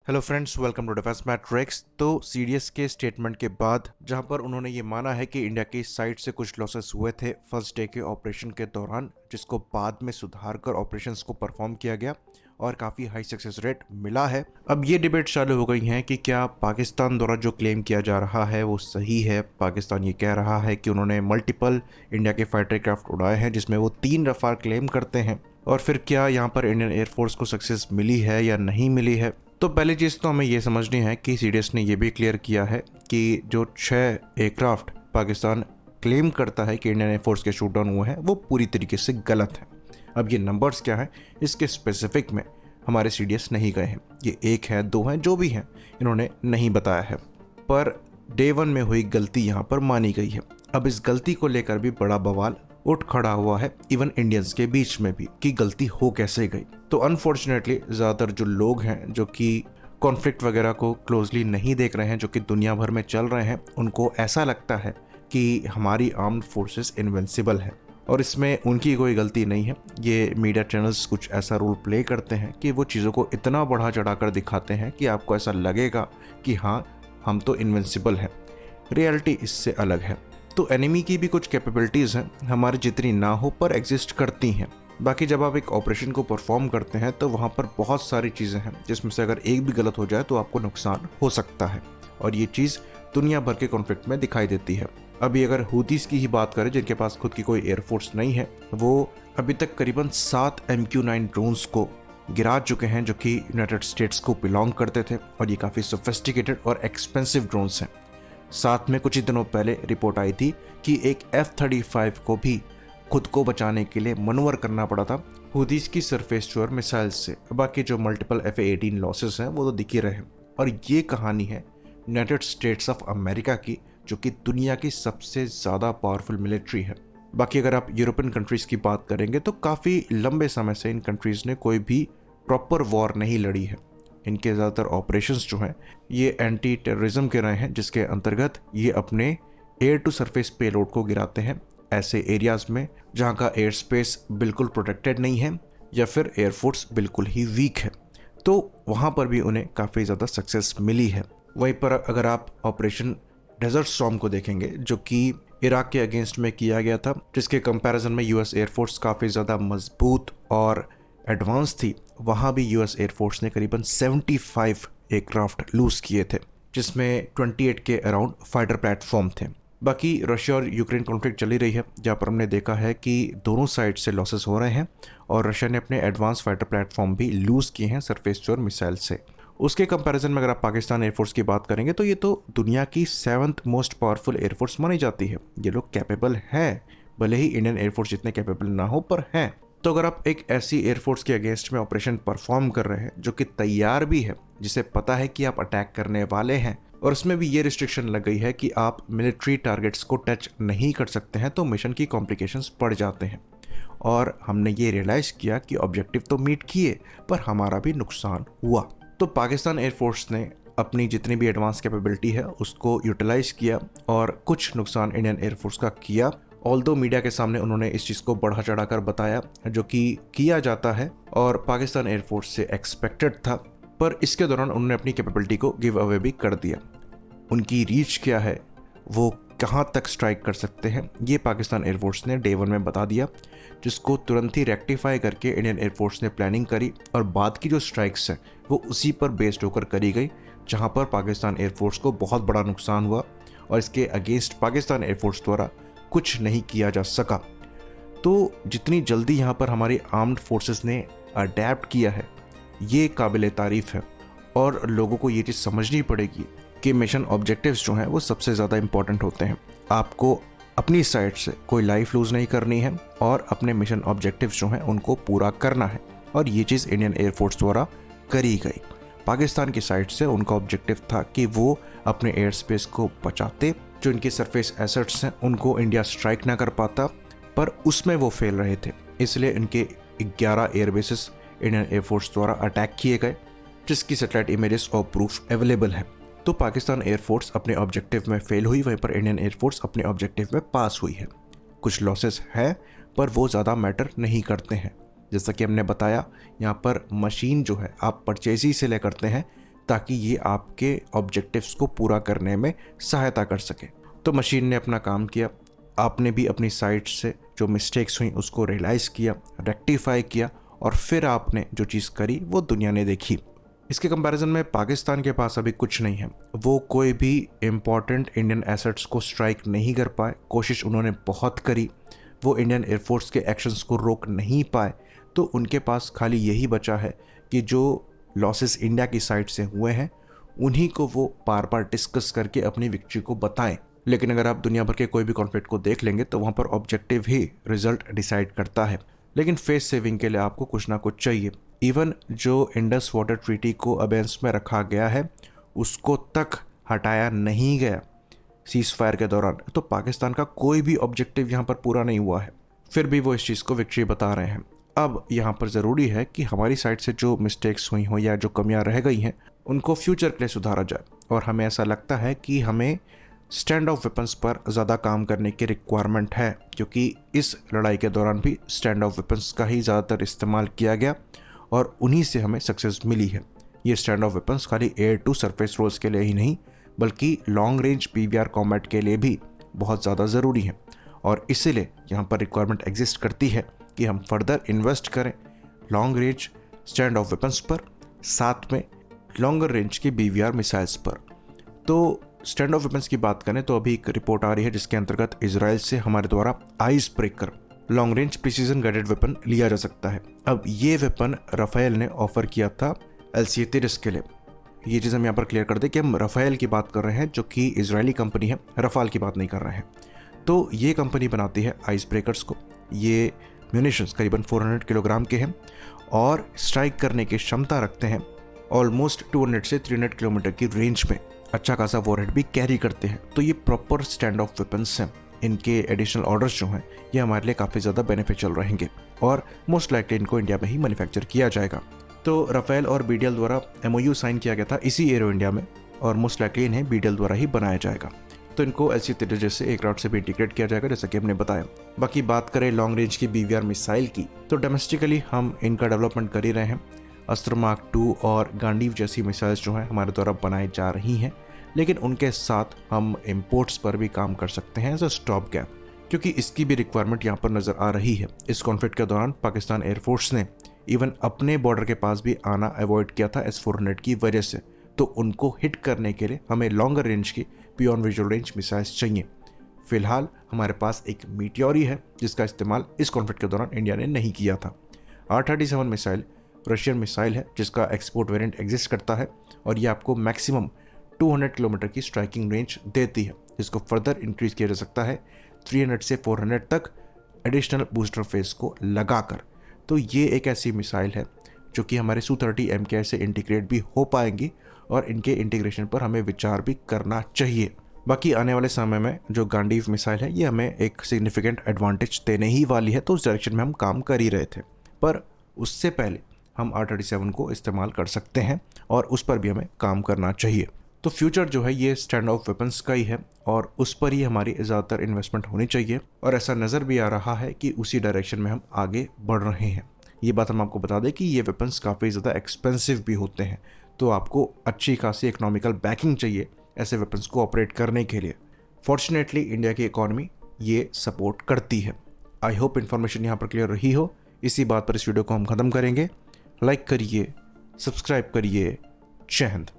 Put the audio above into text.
Hello friends, welcome to defence matrix. तो CDS के statement के बाद जहां पर उन्होंने ये माना है कि इंडिया की साइड से कुछ लॉसेस हुए थे फर्स्ट डे के ऑपरेशन के दौरान, जिसको बाद में सुधार कर ऑपरेशंस को परफॉर्म किया गया और काफ़ी हाई सक्सेस रेट मिला है। अब ये डिबेट चालू हो गई है कि क्या पाकिस्तान द्वारा जो क्लेम किया जा रहा है वो सही है। पाकिस्तान ये कह रहा है कि उन्होंने मल्टीपल इंडिया के फाइटर क्राफ्ट उड़ाए हैं, जिसमें वो 3 रफाल क्लेम करते हैं। और फिर क्या यहाँ पर इंडियन एयरफोर्स को सक्सेस मिली है या नहीं मिली है। तो पहली चीज़ तो हमें ये समझनी है कि सीडीएस ने ये भी क्लियर किया है कि जो 6 एयरक्राफ्ट पाकिस्तान क्लेम करता है कि इंडियन एयरफोर्स के शूट डाउन हुए हैं वो पूरी तरीके से गलत है। अब ये नंबर्स क्या है इसके स्पेसिफिक में हमारे सीडीएस नहीं गए हैं। ये 1 है 2 हैं जो भी हैं इन्होंने नहीं बताया है, पर डे 1 में हुई गलती यहाँ पर मानी गई है। अब इस गलती को लेकर भी बड़ा बवाल उठ खड़ा हुआ है इवन इंडियंस के बीच में भी कि गलती हो कैसे गई। तो अनफॉर्चुनेटली ज़्यादातर जो लोग हैं जो कि कॉन्फ्लिक्ट वगैरह को क्लोजली नहीं देख रहे हैं, जो कि दुनिया भर में चल रहे हैं, उनको ऐसा लगता है कि हमारी आर्म्ड फोर्सेस इनविंसिबल है और इसमें उनकी कोई गलती नहीं है। ये मीडिया चैनल्स कुछ ऐसा रोल प्ले करते हैं कि वो चीज़ों को इतना बढ़ा चढ़ा कर दिखाते हैं कि आपको ऐसा लगेगा कि हाँ हम तो इनविंसिबल हैं। रियलिटी इससे अलग है। तो एनिमी की भी कुछ कैपेबिलिटीज़ हैं, हमारी जितनी ना हो पर एग्जिस्ट करती हैं। बाकी जब आप एक ऑपरेशन को परफॉर्म करते हैं तो वहाँ पर बहुत सारी चीज़ें हैं जिसमें से अगर एक भी गलत हो जाए तो आपको नुकसान हो सकता है, और ये चीज़ दुनिया भर के कॉन्फ्लिक्ट में दिखाई देती है। अभी अगर हूतीस की ही बात करें जिनके पास खुद की कोई एयरफोर्स नहीं है, वो अभी तक करीबन 7 MQ-9 ड्रोन्स को गिरा चुके हैं जो कि यूनाइटेड स्टेट्स को बिलोंग करते थे, और ये काफ़ी सोफिस्टिकेटेड और एक्सपेंसिव ड्रोन्स हैं। साथ में कुछ ही दिनों पहले रिपोर्ट आई थी कि एक F-35 को भी खुद को बचाने के लिए मनोवर करना पड़ा था हूतीस की सरफेस टू एयर मिसाइल से। बाकी जो मल्टीपल F-18 लॉसेस हैं वो तो दिख ही रहे हैं, और ये कहानी है यूनाइटेड स्टेट्स ऑफ अमेरिका की, जो कि दुनिया की सबसे ज़्यादा पावरफुल मिलिट्री है। बाकी अगर आप यूरोपियन कंट्रीज़ की बात करेंगे तो काफ़ी लंबे समय से इन कंट्रीज़ ने कोई भी प्रॉपर वॉर नहीं लड़ी है। इनके ज़्यादातर ऑपरेशंस जो हैं ये एंटी टेररिज्म के रहे हैं, जिसके अंतर्गत ये अपने एयर टू सरफेस पेलोड को गिराते हैं ऐसे एरियाज़ में जहाँ का एयर स्पेस बिल्कुल प्रोटेक्टेड नहीं है या फिर एयरफोर्स बिल्कुल ही वीक है। तो वहाँ पर भी उन्हें काफ़ी ज़्यादा सक्सेस मिली है। वहीं पर अगर आप ऑपरेशन डेजर्ट स्टॉर्म को देखेंगे जो कि इराक के अगेंस्ट में किया गया था, जिसके कंपैरिजन में यूएस एयरफोर्स काफ़ी ज़्यादा मजबूत और एडवांस थी, वहाँ भी यूएस एयरफोर्स ने करीबन 75 एयरक्राफ्ट लूज किए थे, जिसमें 28 के अराउंड फाइटर प्लेटफॉर्म थे। बाकी रशिया और यूक्रेन कॉन्फ्लिक्ट चली रही है, जहाँ पर हमने देखा है कि दोनों साइड से लॉसेस हो रहे हैं और रशिया ने अपने एडवांस फाइटर प्लेटफॉर्म भी लूज किए हैं सरफेस टू एयर मिसाइल से। उसके कंपैरिजन में अगर आप पाकिस्तान एयरफोर्स की बात करेंगे तो ये तो दुनिया की 7th मोस्ट पावरफुल एयरफोर्स मानी जाती है। ये लोग कैपेबल है, भले ही इंडियन एयरफोर्स जितने कैपेबल ना हो पर हैं। तो अगर आप एक ऐसी एयरफोर्स के अगेंस्ट में ऑपरेशन परफॉर्म कर रहे हैं जो कि तैयार भी है, जिसे पता है कि आप अटैक करने वाले हैं, और उसमें भी ये रिस्ट्रिक्शन लग गई है कि आप मिलिट्री टारगेट्स को टच नहीं कर सकते हैं, तो मिशन की कॉम्प्लिकेशंस बढ़ जाते हैं। और हमने ये रियलाइज़ किया कि ऑब्जेक्टिव तो मीट किए पर हमारा भी नुकसान हुआ। तो पाकिस्तान एयरफोर्स ने अपनी जितनी भी एडवांस कैपेबिलिटी है उसको यूटिलाइज किया और कुछ नुकसान इंडियन एयरफोर्स का किया। ऑल्दो मीडिया के सामने उन्होंने इस चीज़ को बढ़ा चढ़ाकर बताया, जो कि किया जाता है और पाकिस्तान एयरफोर्स से एक्सपेक्टेड था, पर इसके दौरान उन्होंने अपनी कैपेबिलिटी को गिव अवे भी कर दिया। उनकी रीच क्या है, वो कहाँ तक स्ट्राइक कर सकते हैं, ये पाकिस्तान एयरफोर्स ने डे 1 में बता दिया, जिसको तुरंत ही रेक्टिफाई करके इंडियन एयरफोर्स ने प्लानिंग करी और बाद की जो स्ट्राइक्स हैं वो उसी पर बेस्ड होकर करी गई, जहाँ पर पाकिस्तान एयरफोर्स को बहुत बड़ा नुकसान हुआ और इसके अगेंस्ट पाकिस्तान एयरफोर्स द्वारा कुछ नहीं किया जा सका। तो जितनी जल्दी यहाँ पर हमारी आर्म्ड फोर्सेस ने अडेप्ट किया है ये काबिल तारीफ़ है, और लोगों को ये चीज़ समझनी पड़ेगी कि मिशन ऑब्जेक्टिव्स जो हैं वो सबसे ज़्यादा इंपॉर्टेंट होते हैं। आपको अपनी साइड से कोई लाइफ लूज़ नहीं करनी है और अपने मिशन ऑब्जेक्टिव्स जो हैं उनको पूरा करना है, और ये चीज़ इंडियन एयरफोर्स द्वारा करी गई। पाकिस्तान की साइड से उनका ऑब्जेक्टिव था कि वो अपने एयर स्पेस को बचाते, जो इनके सरफेस एसेट्स हैं उनको इंडिया स्ट्राइक ना कर पाता, पर उसमें वो फेल रहे थे। इसलिए इनके 11 एयरबेसेस इंडियन एयरफोर्स द्वारा अटैक किए गए, जिसकी सैटेलाइट इमेजेस और प्रूफ अवेलेबल है। तो पाकिस्तान एयरफोर्स अपने ऑब्जेक्टिव में फेल हुई, वहीं पर इंडियन एयरफोर्स अपने ऑब्जेक्टिव में पास हुई है। कुछ लॉसेस हैं पर वो ज़्यादा मैटर नहीं करते हैं। जैसा कि हमने बताया, यहाँ पर मशीन जो है आप परचेज ही से ले करते हैं, ताकि ये आपके ऑब्जेक्टिव्स को पूरा करने में सहायता कर सके। तो मशीन ने अपना काम किया, आपने भी अपनी साइड से जो मिस्टेक्स हुई उसको रियलाइज़ किया, रेक्टिफाई किया, और फिर आपने जो चीज़ करी वो दुनिया ने देखी। इसके कंपैरिजन में पाकिस्तान के पास अभी कुछ नहीं है। वो कोई भी इम्पॉर्टेंट इंडियन एसेट्स को स्ट्राइक नहीं कर पाए। कोशिश उन्होंने बहुत करी, वो इंडियन एयरफोर्स के एक्शंस को रोक नहीं पाए। तो उनके पास खाली यही बचा है कि जो लॉसेस इंडिया की साइड से हुए हैं उन्हीं को वो बार बार डिस्कस करके अपनी विक्ट्री को बताएं। लेकिन अगर आप दुनिया भर के कोई भी कॉन्फ्लिक्ट को देख लेंगे तो वहाँ पर ऑब्जेक्टिव ही रिजल्ट डिसाइड करता है। लेकिन फेस सेविंग के लिए आपको कुछ ना कुछ चाहिए। इवन जो इंडस वाटर ट्रीटी को अबेंस में रखा गया है उसको तक हटाया नहीं गया सीज फायर के दौरान। तो पाकिस्तान का कोई भी ऑब्जेक्टिव यहाँ पर पूरा नहीं हुआ है, फिर भी वो इस चीज़ को विक्ट्री बता रहे हैं। अब यहाँ पर ज़रूरी है कि हमारी साइड से जो मिस्टेक्स हुई हों या जो कमियाँ रह गई हैं उनको फ्यूचर के लिए सुधारा जाए। और हमें ऐसा लगता है कि हमें स्टैंड ऑफ वेपन्स पर ज़्यादा काम करने की रिक्वायरमेंट है, क्योंकि इस लड़ाई के दौरान भी स्टैंड ऑफ वेपन्स का ही ज़्यादातर इस्तेमाल किया गया और उन्हीं से हमें सक्सेस मिली है। ये स्टैंड ऑफ वेपन्स खाली एयर टू सरफेस रोल्स के लिए ही नहीं बल्कि लॉन्ग रेंज PVR कॉम्बैट के लिए भी बहुत ज़्यादा ज़रूरी है। और इसीलिए यहाँ पर रिक्वायरमेंट एग्जिस्ट करती है कि हम फर्दर इन्वेस्ट करें long range stand of weapons पर, साथ में लॉन्गर रेंज की BVR मिसाइल्स पर। तो स्टैंड ऑफ वेपन्स की बात करें तो अभी एक रिपोर्ट आ रही है जिसके अंतर्गत इजराइल से हमारे द्वारा ice breaker long range precision guided weapon लिया जा सकता है। अब ये वेपन राफेल ने ऑफर किया था LCA-30 के लिए। ये चीज़ हम यहाँ पर क्लियर कर दें कि हम राफेल की बात कर रहे हैं जो कि इजरायली कंपनी है, रफाल की बात नहीं कर रहे हैं। तो ये कंपनी बनाती है आइस ब्रेकर्स को। ये म्यूनिशंस करीबन 400 किलोग्राम के हैं और स्ट्राइक करने की क्षमता रखते हैं ऑलमोस्ट 200 से 300 किलोमीटर की रेंज में। अच्छा खासा वॉरहेड भी कैरी करते हैं। तो ये प्रॉपर स्टैंड ऑफ वेपन्स हैं। इनके एडिशनल ऑर्डर्स जो हैं ये हमारे लिए काफ़ी ज़्यादा बेनिफिशियल रहेंगे और मोस्ट लाइकली इनको इंडिया में ही मैन्युफैक्चर किया जाएगा। तो राफेल और BDL द्वारा MOU साइन किया गया था इसी एरो इंडिया में और मोस्ट लाइकली इन्हें BDL द्वारा ही बनाया जाएगा। तो इनको LCA-30 जैसे एयरक्राफ्ट से भी इंटीग्रेट किया जाएगा जैसा कि हमने बताया। बाकी बात करें लॉन्ग रेंज की BVR मिसाइल की तो डोमेस्टिकली हम इनका डेवलपमेंट कर ही रहे हैं। अस्त्र मार्क 2 और गांडीव जैसी मिसाइल्स जो हैं हमारे द्वारा बनाई जा रही हैं, लेकिन उनके साथ हम इंपोर्ट्स पर भी काम कर सकते हैं एज अ स्टॉप गैप, क्योंकि इसकी भी रिक्वायरमेंट यहाँ पर नज़र आ रही है। इस कॉन्फ्लिक्ट के दौरान पाकिस्तान एयरफोर्स ने इवन अपने बॉर्डर के पास भी आना अवॉइड किया था S-400 की वजह से। तो उनको हिट करने के लिए हमें लॉन्गर रेंज की बियॉन्ड विजुअल रेंज मिसाइल्स चाहिए। फिलहाल हमारे पास एक मीटियोर है जिसका इस्तेमाल इस कॉन्फ्लिक्ट के दौरान इंडिया ने नहीं किया था। R-37 मिसाइल रशियन मिसाइल है जिसका एक्सपोर्ट वेरिएंट एग्जिस्ट करता है और ये आपको मैक्सिमम 200 किलोमीटर की स्ट्राइकिंग रेंज देती है, जिसको फर्दर इंक्रीज किया जा सकता है 300 से 400 तक एडिशनल बूस्टर फेस को लगाकर। तो ये एक ऐसी मिसाइल है जो कि हमारे Su-30 MKI से इंटीग्रेट भी हो पाएंगी और इनके इंटीग्रेशन पर हमें विचार भी करना चाहिए। बाकी आने वाले समय में जो गांडीव मिसाइल है ये हमें एक सिग्निफिकेंट एडवांटेज देने ही वाली है, तो उस डायरेक्शन में हम काम कर ही रहे थे। पर उससे पहले हम R-37 को इस्तेमाल कर सकते हैं और उस पर भी हमें काम करना चाहिए। तो फ्यूचर जो है ये स्टैंड ऑफ वेपन्स का ही है और उस पर ही हमारी ज़्यादातर इन्वेस्टमेंट होनी चाहिए और ऐसा नज़र भी आ रहा है कि उसी डायरेक्शन में हम आगे बढ़ रहे हैं। ये बात हम आपको बता दें कि ये वेपन्स काफ़ी ज़्यादा एक्सपेंसिव भी होते हैं, तो आपको अच्छी खासी इकोनॉमिकल बैकिंग चाहिए ऐसे वेपन्स को ऑपरेट करने के लिए। फॉर्चुनेटली इंडिया की इकॉनमी ये सपोर्ट करती है। आई होप इन्फॉर्मेशन यहाँ पर क्लियर रही हो। इसी बात पर इस वीडियो को हम ख़त्म करेंगे। लाइक करिए, सब्सक्राइब करिए। जय हिंद।